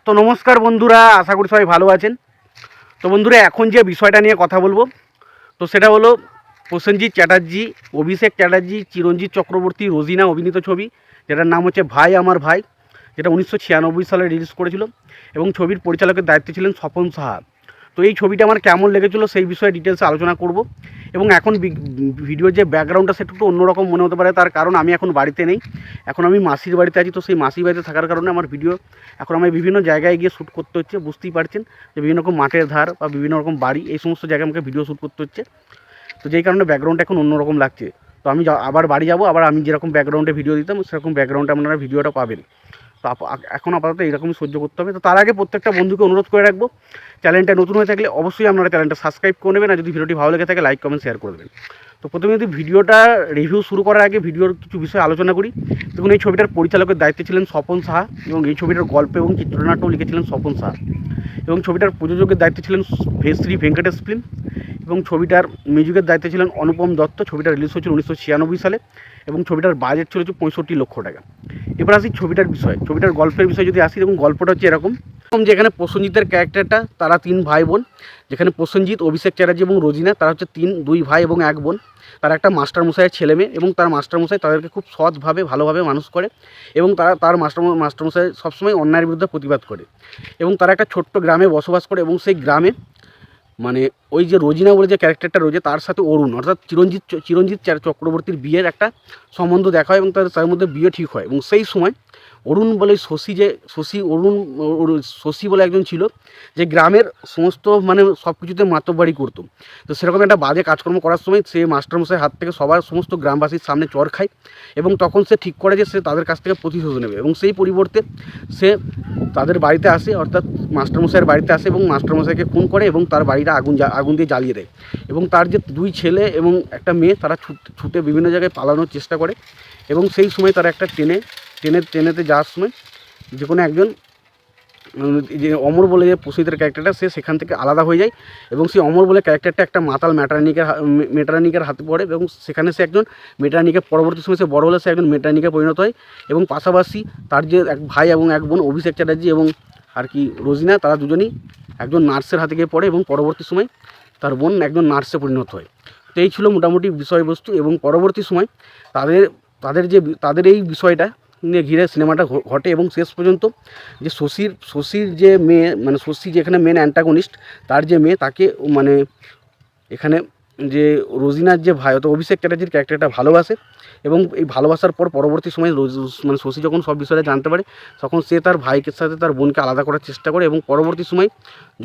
তো নমস্কার বন্ধুরা, আশা করি সবাই ভালো আছেন। তো বন্ধুরা, এখন যে বিষয়টা নিয়ে কথা বলবো তো সেটা হলো প্রসেনজিৎ চ্যাটার্জি, অভিষেক চ্যাটার্জি, চিরঞ্জিত চক্রবর্তী, রোজিনা অভিনীত ছবি, যেটার নাম হচ্ছে ভাই আমার ভাই, যেটা 1996 সালে রিলিজ করেছিল এবং ছবির পরিচালকের দায়িত্বে ছিলেন স্বপন সাহা। তো এই ছবিটা আমার কেমন লেগেছিলো সেই বিষয়ে ডিটেলসে আলোচনা করব। এবং এখন ভিডিওর যে ব্যাকগ্রাউন্ডটা সেটা একটু অন্যরকম মনে হতে পারে, তার কারণ আমি এখন বাড়িতে নেই, এখন আমি মাসির বাড়িতে আছি। তো সেই মাসির বাড়িতে থাকার কারণে আমার ভিডিও এখন আমি বিভিন্ন জায়গায় গিয়ে শ্যুট করতে হচ্ছে। বুঝতেই পারছেন যে বিভিন্ন রকম মাঠের ধার বা বিভিন্ন রকম বাড়ি, এই সমস্ত জায়গায় আমাকে ভিডিও শ্যুট করতে হচ্ছে। তো যেই কারণে ব্যাকগ্রাউন্ডটা এখন অন্যরকম লাগছে। তো আমি আবার বাড়ি যাব, আবার আমি যেরকম ব্যাকগ্রাউন্ডে ভিডিও দিতাম সেরকম ব্যাকগ্রাউন্ডে আপনারা ভিডিওটা পাবেন। তো এখন আপাতত এইরকমই সহ্য করতে হবে। তো তার আগে প্রত্যেকটা বন্ধুকে অনুরোধ করে রাখবো, চ্যানেলটা নতুন হয়ে থাকলে অবশ্যই আপনারা চ্যানেলটা সাবস্ক্রাইব করে নেবেন, আর যদি ভিডিওটি ভালো লেগে থাকে লাইক কমেন্ট শেয়ার করে দেবেন। তো প্রথমে যদি ভিডিওটা রিভিউ শুরু করার আগে ভিডিওর কিছু বিষয় আলোচনা করি। দেখুন, এই ছবিটার পরিচালকের দায়িত্বে ছিলেন স্বপন সাহা এবং এই ছবিটার গল্প এবং চিত্রনাট্যও লিখেছিলেন স্বপন সাহা এবং ছবিটার প্রযোজকের দায়িত্বে ছিলেন শ্রী ভেঙ্কটেশ ফিল্ম এবং ছবিটার মিউজিকের দায়িত্বে ছিলেন অনুপম দত্ত। ছবিটা রিলিজ হয়েছিল 1996 সালে এবং ছবিটার বাজেট ছিল 65 লক্ষ টাকা। এবার আসি ছবিটার বিষয়, ছবিটার গল্পের বিষয় যদি আসি, এবং গল্পটা হচ্ছে এরকম যেখানে প্রসেনজিতের ক্যারেক্টারটা, তারা 3 ভাই বোন, যেখানে প্রসেনজিৎ, অভিষেক চ্যাটার্জি এবং রোজিনা, তারা হচ্ছে 2 ভাই এবং 1 বোন। তারা একটা মাস্টারমশাইয়ের ছেলে মেয়ে এবং তার মাস্টারমশাই তাদেরকে খুব সৎভাবে ভালোভাবে মানুষ করে এবং তার মাস্টারমশাই সবসময় অন্যায়ের বিরুদ্ধে প্রতিবাদ করে এবং তারা একটা ছোট্ট গ্রামে বসবাস করে এবং সেই গ্রামে মানে ওই যে রোজিনা বলে যে ক্যারেক্টারটা রয়েছে তার সাথে অরুণ অর্থাৎ চিরঞ্জিত চক্রবর্তীর বিয়ের একটা সম্বন্ধ দেখা হয় এবং তার মধ্যে বিয়ে ঠিক হয়। এবং সেই সময় অরুণ বলে শশী বলে একজন ছিল যে গ্রামের সমস্ত মানে সব কিছুতে মাতব্বাড়ি করতো। তো সেরকম একটা বাজে কাজকর্ম করার সময় সে মাস্টারমশাইয়ের হাত থেকে সমস্ত গ্রামবাসীর সামনে চর খায় এবং তখন সে ঠিক করে যে সে তাদের কাছ থেকে প্রতিশোধ নেবে এবং সেই পরিবর্তে সে তাদের বাড়িতে আসে, অর্থাৎ মাস্টারমশাইয়ের বাড়িতে আসে এবং মাস্টারমশাইকে খুন করে এবং তার বাড়িটা আগুন দিয়ে জ্বালিয়ে দেয় এবং তার যে 2 ছেলে এবং একটা মেয়ে তারা ছুটে বিভিন্ন জায়গায় পালানোর চেষ্টা করে এবং সেই সময় তারা একটা ট্রেনেতে যাওয়ার সময় যে কোনো একজন যে অমর বলে যে প্রসেনজিতের ক্যারেক্টারটা, সে সেখান থেকে আলাদা হয়ে যায় এবং সেই অমর বলে ক্যারেক্টারটা একটা মাতাল মেটারানিকের হাতে পড়ে এবং সেখানে সে একজন মেটারানিকে, পরবর্তী সময় সে বড় হলে সে একজন মেটারানিকে পরিণত হয় এবং পাশাপাশি তার যে 1 ভাই এবং 1 বোন অভিষেক চ্যাটার্জি এবং রোজিনা, তারা দুজনেই একজন নার্সের হাতে গিয়ে পড়ে এবং পরবর্তী সময় তার বোন একজন নার্সে পরিণত হয়। তো এই ছিল মোটামুটি বিষয়বস্তু এবং পরবর্তী সময় তাদের এই বিষয়টা নিয়ে ঘিরে সিনেমাটা ঘটে এবং শেষ পর্যন্ত যে শশীর যে মেয়ে, মানে শশী যেখানে মেন অ্যান্টাগনিস্ট, তার যে মেয়ে তাকে মানে এখানে যে রোজিনার যে ভাই অত অভিষেক চ্যাটার্জির ক্যারেক্টারটা ভালোবাসে এবং এই ভালোবাসার পর পরবর্তী সময় মানে শশী যখন সব বিষয়টা জানতে পারে তখন সে তার ভাইকে সাথে তার বোনকে আলাদা করার চেষ্টা করে এবং পরবর্তী সময়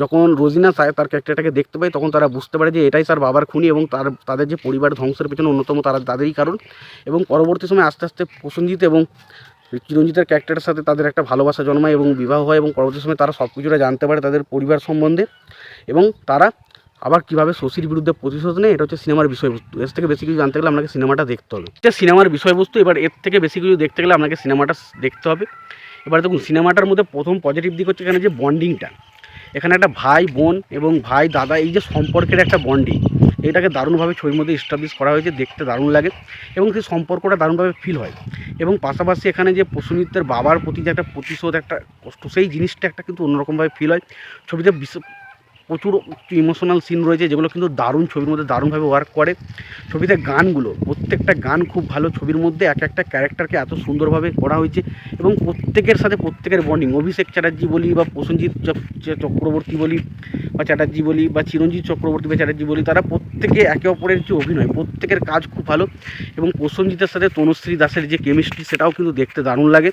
যখন রোজিনা তার ক্যারেক্টারটাকে দেখতে পায় তখন তারা বুঝতে পারে যে এটাই তার বাবার খুনি এবং তাদের যে পরিবার ধ্বংসের পেছনে অন্যতম তাদেরই কারণ। এবং পরবর্তী সময় আস্তে আস্তে প্রসেনজিৎ এবং চিরঞ্জিতের ক্যারেক্টারের সাথে তাদের একটা ভালোবাসা জন্মায় এবং বিবাহ হয় এবং পরবর্তী সময় তারা সব কিছুটা জানতে পারে তাদের পরিবার সম্বন্ধে এবং তারা আবার কীভাবে শশীর বিরুদ্ধে প্রতিশোধ নেয়। এটা হচ্ছে সিনেমার বিষয়বস্তু। এর থেকে বেশি কিছু জানতে গেলে আপনাকে সিনেমাটা দেখতে হবে। এটা সিনেমার বিষয়বস্তু। এবার এর থেকে বেশি কিছু দেখতে গেলে আপনাকে সিনেমাটা দেখতে হবে। এবার দেখুন, সিনেমাটার মধ্যে প্রথম পজিটিভ দিক হচ্ছে এখানে যে বন্ডিংটা, এখানে একটা ভাই বোন এবং ভাই দাদা এই যে সম্পর্কের একটা বন্ডিং, এটাকে দারুণভাবে ছবির মধ্যে এস্টাবলিশ করা হয়েছে, দেখতে দারুণ লাগে এবং সেই সম্পর্কটা দারুণভাবে ফিল হয়। এবং পাশাপাশি এখানে যে প্রসেনজিতের বাবার প্রতি যে একটা প্রতিশোধ, একটা কষ্ট, সেই জিনিসটা একটা কিন্তু অন্যরকমভাবে ফিল হয়। ছবিতে প্রচুর ইমোশনাল সিন রয়েছে যেগুলো কিন্তু দারুণ, ছবির মধ্যে দারুণভাবে ওয়ার্ক করে। ছবিতে গানগুলো, প্রত্যেকটা গান খুব ভালো। ছবির মধ্যে একটা ক্যারেক্টারকে এত সুন্দরভাবে করা হয়েছে এবং প্রত্যেকের সাথে প্রত্যেকের বন্ডিং, অভিষেক চ্যাটার্জি বলি বা প্রসেনজিৎ চক্রবর্তী বলি বা চ্যাটার্জি বলি বা চিরঞ্জিত চক্রবর্তী বা চ্যাটার্জি বলি, তারা প্রত্যেকে একে অপরের যে অভিনয়, প্রত্যেকের কাজ খুব ভালো এবং প্রসেনজিতের সাথে তনুশ্রী দাসের যে কেমিস্ট্রি সেটাও কিন্তু দেখতে দারুণ লাগে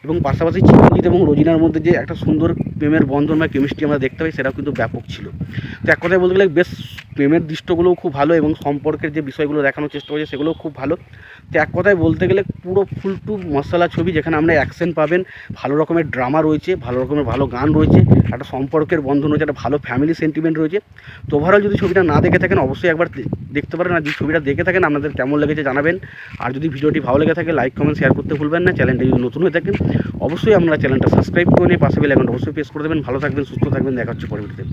এবং পাশাপাশি চিরঞ্জিত এবং রোজিনার মধ্যে যে একটা সুন্দর প্রেমের বন্ধন বা কেমিস্ট্রি আমরা দেখতে পাই সেটাও কিন্তু ব্যাপক ছিল। তো এক কথায় বলতে গেলে বেশ প্রেমের দৃশ্যগুলোও খুব ভালো এবং সম্পর্কের যে বিষয়গুলো দেখানোর চেষ্টা করেছে সেগুলোও খুব ভালো। তো এক কথায় বলতে গেলে পুরো ফুল টু মশলা ছবি, যেখানে আমরা অ্যাকশন পাবেন, ভালো রকমের ড্রামা রয়েছে, ভালো রকমের ভালো গান রয়েছে, একটা সম্পর্কের বন্ধন রয়েছে, একটা ভালো ফ্যামিলি সেন্টিমেন্ট রয়েছে। তো ওভারঅল যদি ছবিটা না দেখে থাকেন অবশ্যই একবার দেখতে পারেন, আর যদি ছবিটা দেখে থাকেন আপনাদের কেমন লেগেছে জানাবেন। আর যদি ভিডিওটি ভালো লেগে থাকে লাইক কমেন্ট শেয়ার করতে ভুলবেন না। চ্যানেলটা যদি নতুন হয়ে থাকেন অবশ্যই আপনারা চ্যানেলটা সাবস্ক্রাইব করে নিয়ে পাশে বেল আইকনটা অবশ্যই প্রেস করে দেবেন। ভালো থাকবেন, সুস্থ থাকবেন, দেখা হচ্ছে পরবর্তীতে।